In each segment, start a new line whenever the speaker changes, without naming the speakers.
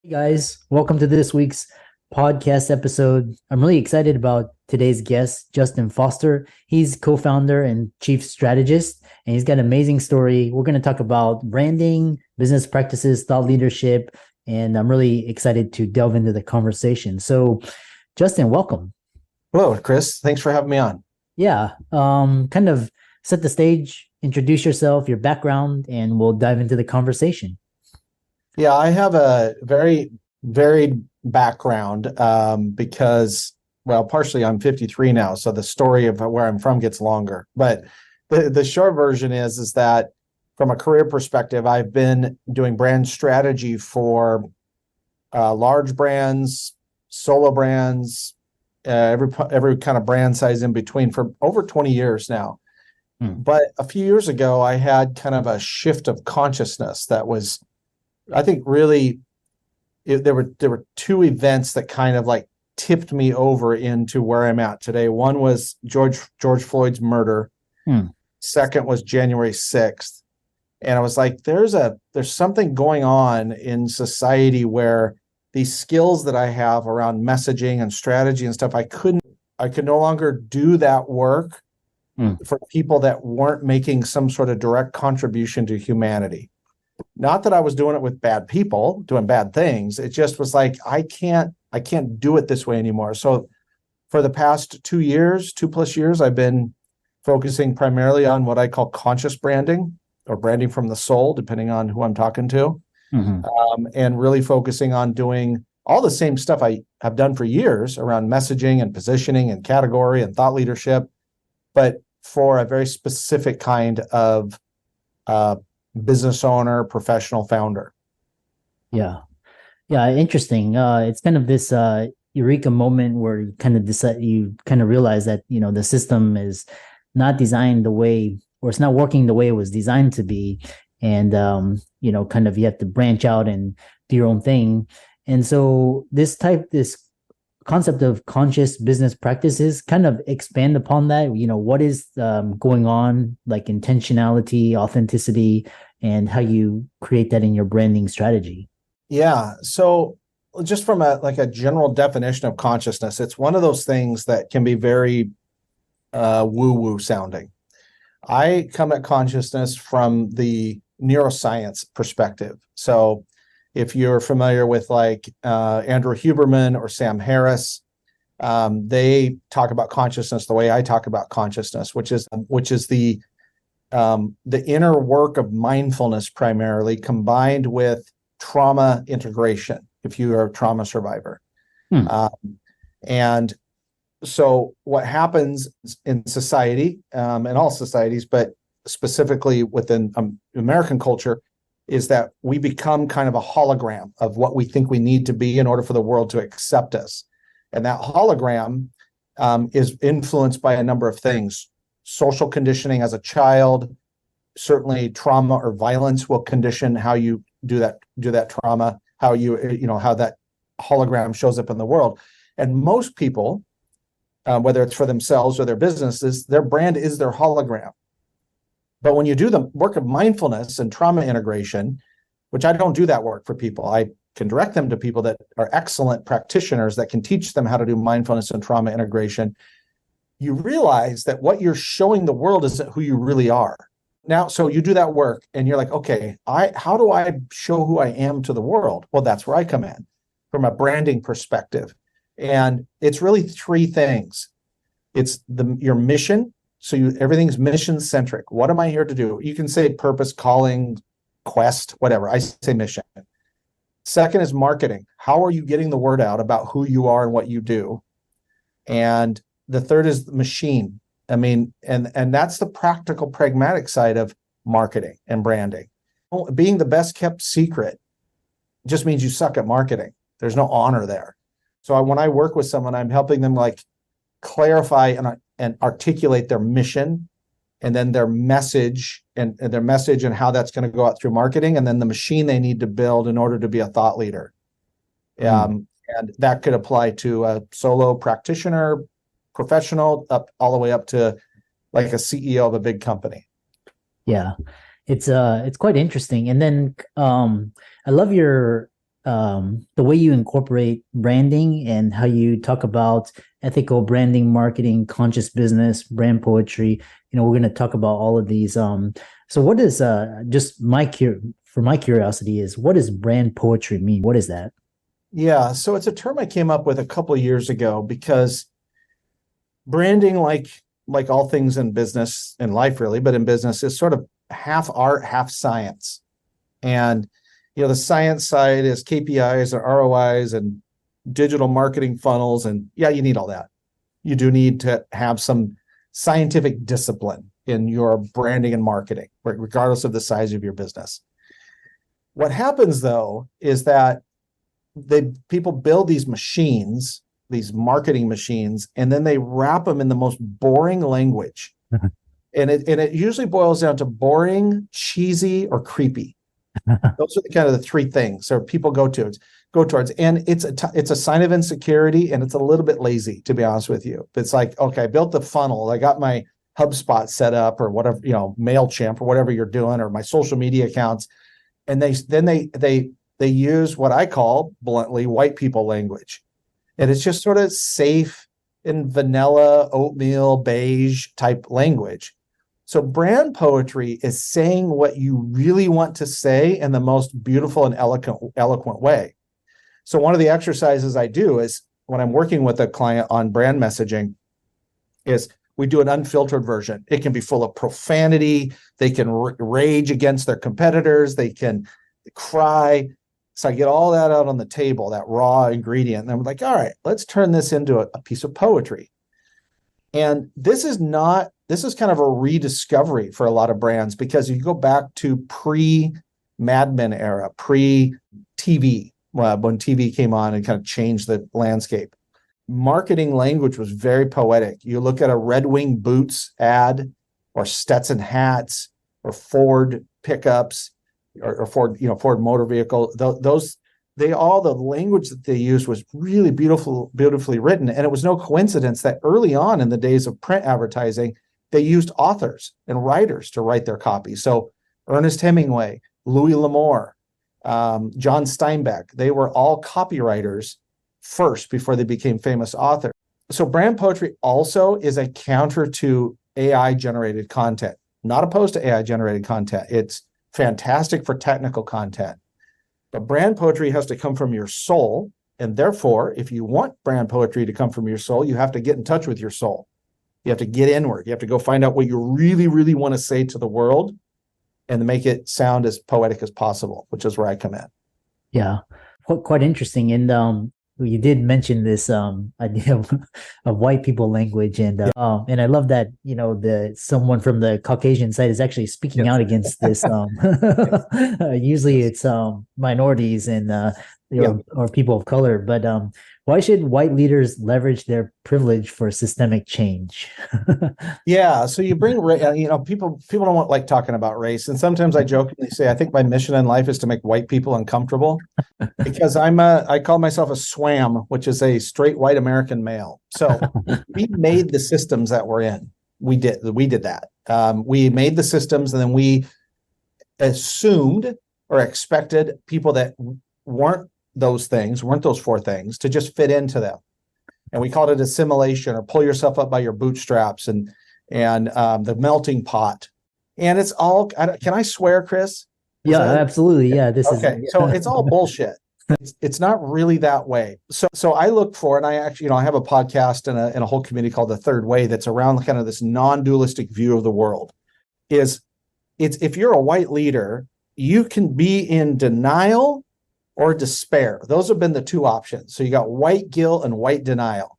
Hey guys, welcome to this week's podcast episode. I'm really excited about today's guest, Justin Foster. He's co-founder and chief strategist, and he's got an amazing story. We're going to talk about branding, business practices, thought leadership, and I'm really excited to delve into the conversation. So, Justin, welcome.
Hello, Chris. Thanks for having me on.
Yeah, kind of set the stage, introduce yourself, your background, and we'll dive into the conversation.
Yeah, I have a very varied background because, well, partially I'm 53 now, so the story of where I'm from gets longer. But the short version is that from a career perspective, I've been doing brand strategy for large brands, solo brands, every kind of brand size in between for over 20 years now. But a few years ago, I had kind of a shift of consciousness that was, I think, really, there were two events that kind of like tipped me over into where I'm at today. One was George Floyd's murder. Second was January 6th. And I was like, there's something going on in society where these skills that I have around messaging and strategy and stuff, I could no longer do that work for people that weren't making some sort of direct contribution to humanity. Not that I was doing it with bad people, doing bad things. It just was like, I can't do it this way anymore. So for the past 2+ years, I've been focusing primarily on what I call conscious branding or branding from the soul, depending on who I'm talking to. And really focusing on doing all the same stuff I have done for years around messaging and positioning and category and thought leadership, but for a very specific kind of business owner, professional founder.
Yeah. Interesting. It's kind of this eureka moment where you kind of realize that, the system is not designed the way, or it's not working the way it was designed to be. And, kind of you have to branch out and do your own thing. And so this concept of conscious business practices, kind of expand upon that. What is going on, like intentionality, authenticity, and how you create that in your branding strategy.
Yeah. So just from a general definition of consciousness, it's one of those things that can be very woo-woo sounding. I come at consciousness from the neuroscience perspective. So if you're familiar with Andrew Huberman or Sam Harris, they talk about consciousness the way I talk about consciousness, which is the inner work of mindfulness primarily combined with trauma integration, if you are a trauma survivor. And so what happens in society, in all societies, but specifically within American culture, is that we become kind of a hologram of what we think we need to be in order for the world to accept us. And that hologram is influenced by a number of things. Social conditioning as a child, certainly trauma or violence will condition how you do that trauma, how that hologram shows up in the world. And most people, whether it's for themselves or their businesses, their brand is their hologram. But when you do the work of mindfulness and trauma integration, which I don't do that work for people, I can direct them to people that are excellent practitioners that can teach them how to do mindfulness and trauma integration. You realize that what you're showing the world isn't who you really are. Now, so you do that work and you're like, okay, how do I show who I am to the world? Well, that's where I come in from a branding perspective. And it's really three things. It's your mission. So everything's mission centric. What am I here to do? You can say purpose, calling, quest, whatever. I say mission. Second is marketing. How are you getting the word out about who you are and what you do? And the third is the machine. I mean, and that's the practical, pragmatic side of marketing and branding. Being the best kept secret just means you suck at marketing. There's no honor there. So when I work with someone, I'm helping them clarify and articulate their mission, and then their message and how that's going to go out through marketing, and then the machine they need to build in order to be a thought leader. And that could apply to a solo practitioner, professional, up all the way up to like a CEO of a big company.
Yeah, it's quite interesting. And then I love your the way you incorporate branding and how you talk about ethical branding, marketing, conscious business, brand poetry. We're going to talk about all of these. So what is just for my curiosity is, what does brand poetry mean? What is that?
Yeah, so it's a term I came up with a couple of years ago because branding, like all things in business and life really, but in business, is sort of half art, half science. And the science side is KPIs and ROIs and digital marketing funnels. And yeah, you need all that. You do need to have some scientific discipline in your branding and marketing, regardless of the size of your business. What happens though is that people build these machines, these marketing machines, and then they wrap them in the most boring language. And it usually boils down to boring, cheesy, or creepy. Those are kind of the three things that people go towards. And it's a sign of insecurity, and it's a little bit lazy, to be honest with you. It's like, okay, I built the funnel, I got my HubSpot set up, or whatever, MailChimp, or whatever you're doing, or my social media accounts. And they use what I call bluntly white people language. And it's just sort of safe and vanilla, oatmeal, beige type language. So brand poetry is saying what you really want to say in the most beautiful and eloquent way. So one of the exercises I do is when I'm working with a client on brand messaging is we do an unfiltered version. It can be full of profanity. They can rage against their competitors. They can cry. So I get all that out on the table, that raw ingredient. And I'm like, all right, let's turn this into a piece of poetry. And this is kind of a rediscovery for a lot of brands, because you go back to pre-Mad Men era, pre-TV, when TV came on and kind of changed the landscape. Marketing language was very poetic. You look at a Red Wing boots ad, or Stetson hats, or Ford pickups, or Ford motor vehicle. The language that they used was really beautifully written. And it was no coincidence that early on in the days of print advertising, they used authors and writers to write their copy. So Ernest Hemingway, Louis L'Amour, John Steinbeck, they were all copywriters first before they became famous authors. So brand poetry also is a counter to AI generated content. Not opposed to AI generated content. It's fantastic for technical content. But brand poetry has to come from your soul. And therefore, if you want brand poetry to come from your soul, you have to get in touch with your soul. You have to get inward. You have to go find out what you really, really want to say to the world and make it sound as poetic as possible, which is where I come in.
Yeah, quite interesting. And you did mention this idea of white people language, and I love that someone from the Caucasian side is actually speaking out against this. Usually it's minorities and or people of color, but why should white leaders leverage their privilege for systemic change?
Yeah, so you bring people don't like talking about race, and sometimes I jokingly say I think my mission in life is to make white people uncomfortable, because I call myself a SWAM, which is a straight white American male. So we made the systems that we're in. We did that. We made the systems, and then we assumed or expected people that weren't those four things, to just fit into them. And we called it assimilation, or pull yourself up by your bootstraps, and the melting pot. And it's all, can I swear, Chris?
Yeah, absolutely. Yeah, this is
okay. So it's all bullshit. It's not really that way. So I look for, and I actually, I have a podcast and a whole community called The Third Way that's around kind of this non-dualistic view of the world. It's if you're a white leader, you can be in denial or despair. Those have been the two options. So you got white guilt and white denial.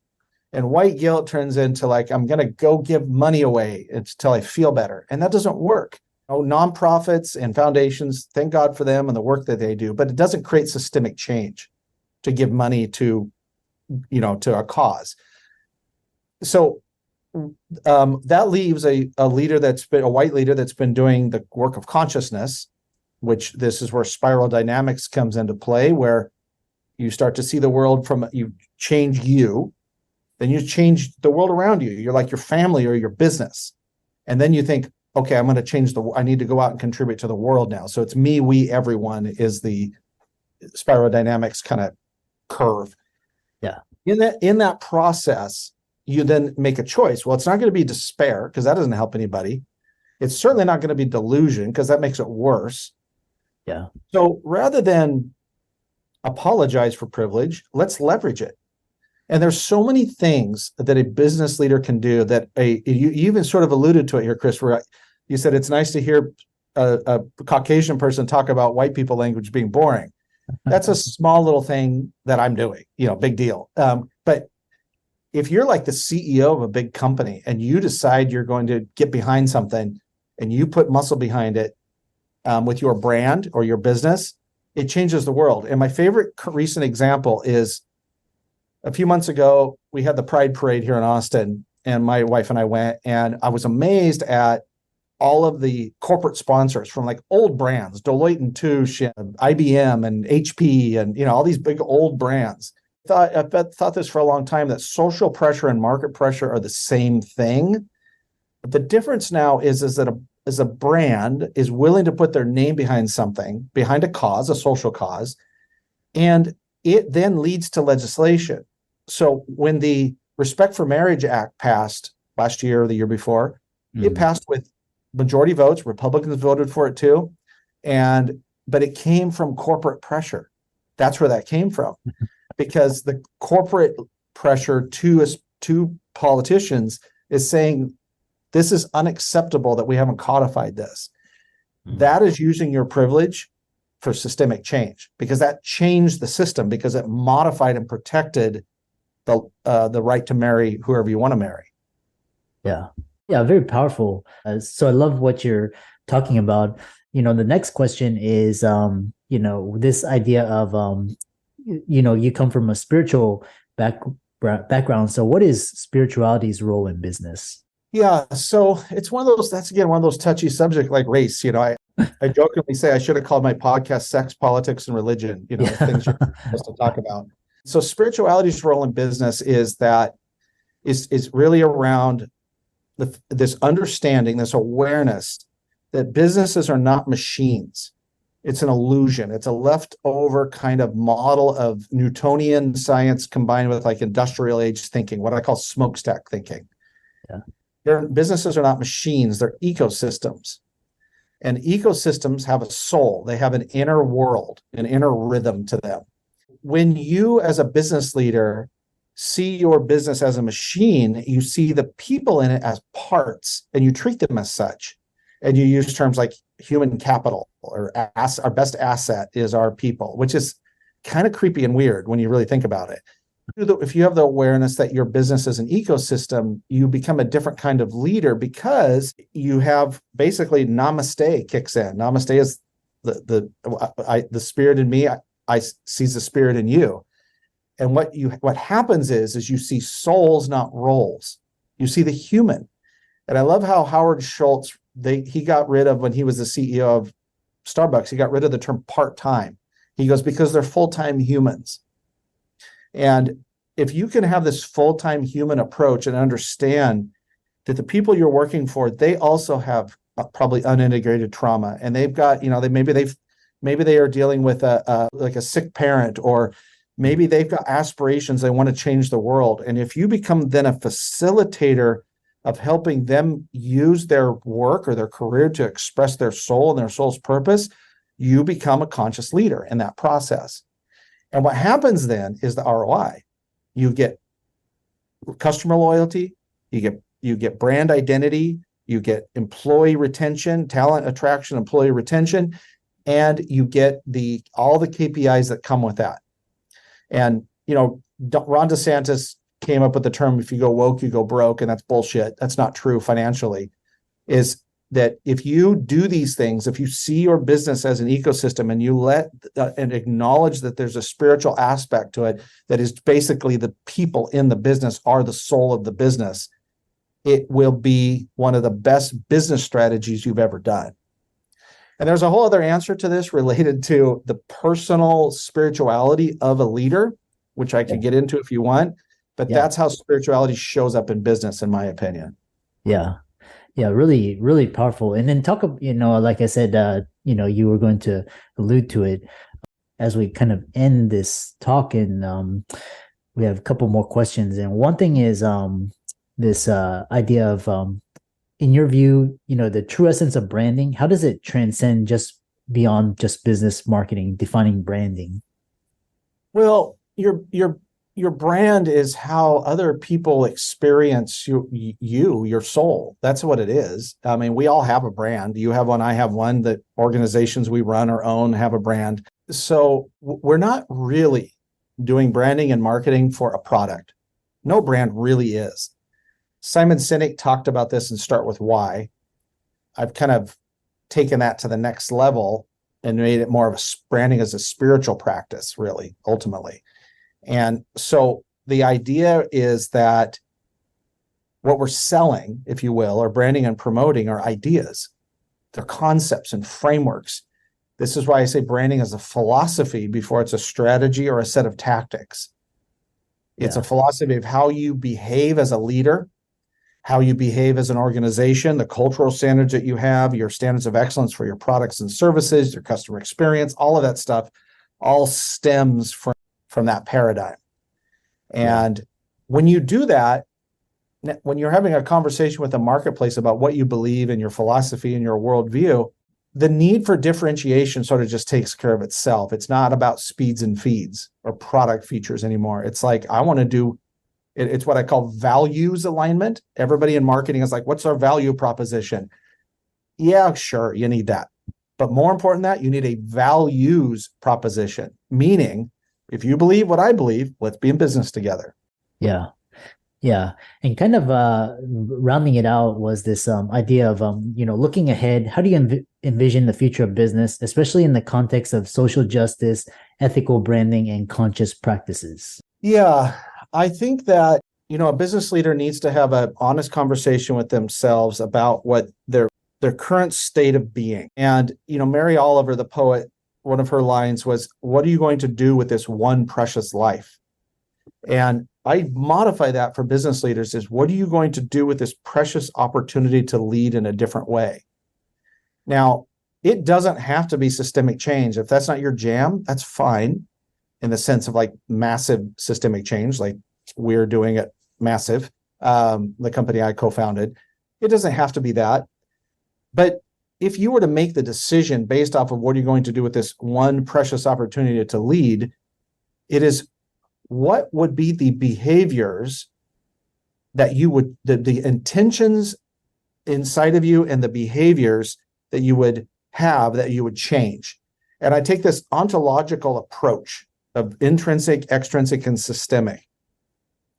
And white guilt turns into like, I'm going to go give money away until I feel better. And that doesn't work. Nonprofits and foundations, thank God for them and the work that they do, but it doesn't create systemic change to give money to a cause. So that leaves a leader a white leader that's been doing the work of consciousness, which this is where spiral dynamics comes into play, where you start to see the world you change you, then you change the world around you. You're like your family or your business. And then you think, okay, I'm going to I need to go out and contribute to the world now. So it's me, we, everyone is the spiral dynamics kind of curve.
Yeah.
In that process, you then make a choice. Well, it's not going to be despair because that doesn't help anybody. It's certainly not going to be delusion because that makes it worse.
Yeah.
So rather than apologize for privilege, let's leverage it. And there's so many things that a business leader can do that you even sort of alluded to it here, Chris, where you said it's nice to hear a Caucasian person talk about white people language being boring. That's a small little thing that I'm doing, big deal. But if you're like the CEO of a big company and you decide you're going to get behind something and you put muscle behind it with your brand or your business, it changes the world. And my favorite recent example is a few months ago, we had the Pride Parade here in Austin, and my wife and I went, and I was amazed at all of the corporate sponsors from like old brands, Deloitte and Touche, and IBM and HP, and all these big old brands. I thought this for a long time, that social pressure and market pressure are the same thing. But the difference now is that a brand is willing to put their name behind something, behind a cause, a social cause, and it then leads to legislation. So when the Respect for Marriage Act passed last year or the year before, it passed with majority votes. Republicans voted for it too. But it came from corporate pressure. That's where that came from. Because the corporate pressure to politicians is saying, this is unacceptable that we haven't codified this. That is using your privilege for systemic change, because that changed the system, because it modified and protected the right to marry whoever you want to marry.
Yeah. Yeah, very powerful. So I love what you're talking about. The next question is, this idea of, you come from a spiritual background. So what is spirituality's role in business?
Yeah. So it's that's again, one of those touchy subjects like race. I jokingly say I should have called my podcast Sex, Politics, and Religion, things you're supposed to talk about. So spirituality's role in business is really around this understanding, this awareness that businesses are not machines. It's an illusion. It's a leftover kind of model of Newtonian science combined with like industrial age thinking, what I call smokestack thinking. Yeah. Businesses are not machines, they're ecosystems. And ecosystems have a soul. They have an inner world, an inner rhythm to them. When you, as a business leader, see your business as a machine, you see the people in it as parts, and you treat them as such. And you use terms like human capital, or our best asset is our people, which is kind of creepy and weird when you really think about it. If you have the awareness that your business is an ecosystem, you become a different kind of leader, because you have basically namaste kicks in. Namaste is the spirit in me. I sees the spirit in you. And what happens is you see souls, not roles. You see the human. And I love how Howard Schultz, he got rid of, when he was the CEO of Starbucks, he got rid of the term part-time. He goes, because they're full-time humans. And if you can have this full-time human approach and understand that the people you're working for, they also have probably unintegrated trauma, and they've got, maybe they are dealing with like a sick parent, or maybe they've got aspirations, they want to change the world. And if you become then a facilitator of helping them use their work or their career to express their soul and their soul's purpose, you become a conscious leader in that process. And what happens then is the ROI. You get customer loyalty, you get brand identity, you get employee retention, talent attraction, employee retention, and you get all the KPIs that come with that. And Ron DeSantis came up with the term, if you go woke, you go broke, and that's bullshit. That's not true financially. Is that if you do these things, if you see your business as an ecosystem, and you let and acknowledge that there's a spiritual aspect to it, that is basically the people in the business are the soul of the business, it will be one of the best business strategies you've ever done. And there's a whole other answer to this related to the personal spirituality of a leader, which I could get into if you want, but that's how spirituality shows up in business, in my opinion.
Yeah. Yeah, really, really powerful. And then talk, like I said, you were going to allude to it. as we kind of end this talk, and we have a couple more questions. And one thing is this idea of in your view, the true essence of branding, how does it transcend just beyond just business marketing, defining branding?
Well, your brand is how other people experience your soul. That's what it is. I mean, we all have a brand. You have one, I have one. The organizations we run or own have a brand. So we're not really doing branding and marketing for a product. No brand really is. Simon Sinek talked about this in Start With Why. I've kind of taken that to the next level and made it more of a branding as a spiritual practice, really, ultimately. And so the idea is that what we're selling, if you will, or branding and promoting are ideas. They're concepts and frameworks. This is why I say branding is a philosophy before it's a strategy or a set of tactics. It's a philosophy of how you behave as a leader, how you behave as an organization, the cultural standards that you have, your standards of excellence for your products and services, your customer experience, all of that stuff all stems from that paradigm. And when you do that, when you're having a conversation with the marketplace about what you believe in your philosophy and your worldview, the need for differentiation sort of just takes care of itself. It's not about speeds and feeds or product features anymore. It's like, I want to do, it's what I call values alignment. Everybody in marketing is like, what's our value proposition? Yeah, sure, you need that. But more important than that, you need a values proposition, meaning if you believe what I believe, let's be in business together.
Yeah. Yeah. And kind of rounding it out was this idea of, looking ahead. How do you envision the future of business, especially in the context of social justice, ethical branding, and conscious practices?
Yeah, I think that, a business leader needs to have an honest conversation with themselves about what their current state of being. And, Mary Oliver, the poet, one of her lines was, what are you going to do with this one precious life? And I modify that for business leaders is, what are you going to do with this precious opportunity to lead in a different way? Now, it doesn't have to be systemic change. If that's not your jam, that's fine, in the sense of like massive systemic change, like we're doing at Massive, the company I co-founded. It doesn't have to be that. But if you were to make the decision based off of what are you going to do with this one precious opportunity to lead, it is, what would be the behaviors that you would, the intentions inside of you and the behaviors that you would have, that you would change. And I take this ontological approach of intrinsic, extrinsic, and systemic.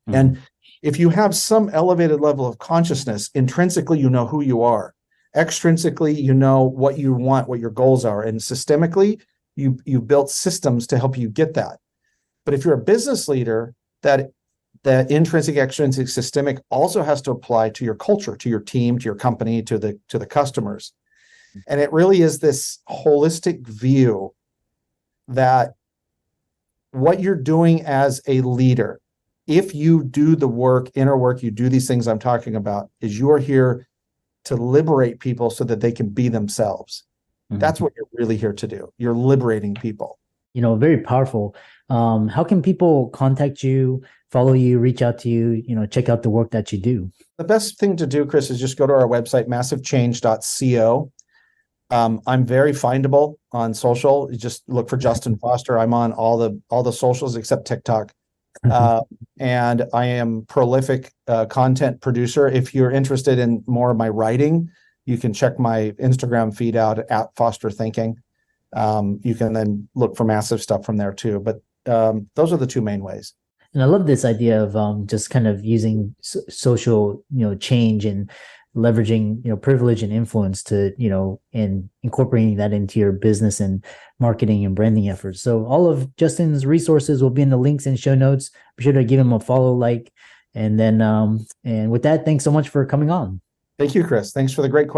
Mm-hmm. And if you have some elevated level of consciousness, intrinsically, you know who you are. Extrinsically, you know what you want, what your goals are. And systemically, you built systems to help you get that. But if you're a business leader, that intrinsic, extrinsic, systemic also has to apply to your culture, to your team, to your company, to the customers. And it really is this holistic view that what you're doing as a leader, if you do the work, inner work, you do these things I'm talking about, is you're here to liberate people so that they can be themselves. Mm-hmm. That's what you're really here to do. You're liberating people.
Very powerful. How can people contact you, follow you, reach out to you, check out the work that you do?
The best thing to do, Chris, is just go to our website, massivechange.co. I'm very findable on social. You just look for Justin Foster. I'm on all the socials except TikTok. And I am prolific content producer. If you're interested in more of my writing, you can check my Instagram feed out at Foster Thinking. You can then look for Massive stuff from there too. But those are the two main ways.
And I love this idea of just kind of using social, change and leveraging, privilege and influence to, and incorporating that into your business and marketing and branding efforts. So all of Justin's resources will be in the links and show notes. Be sure to give him a follow, like, and then, and with that, thanks so much for coming on.
Thank you, Chris. Thanks for the great question.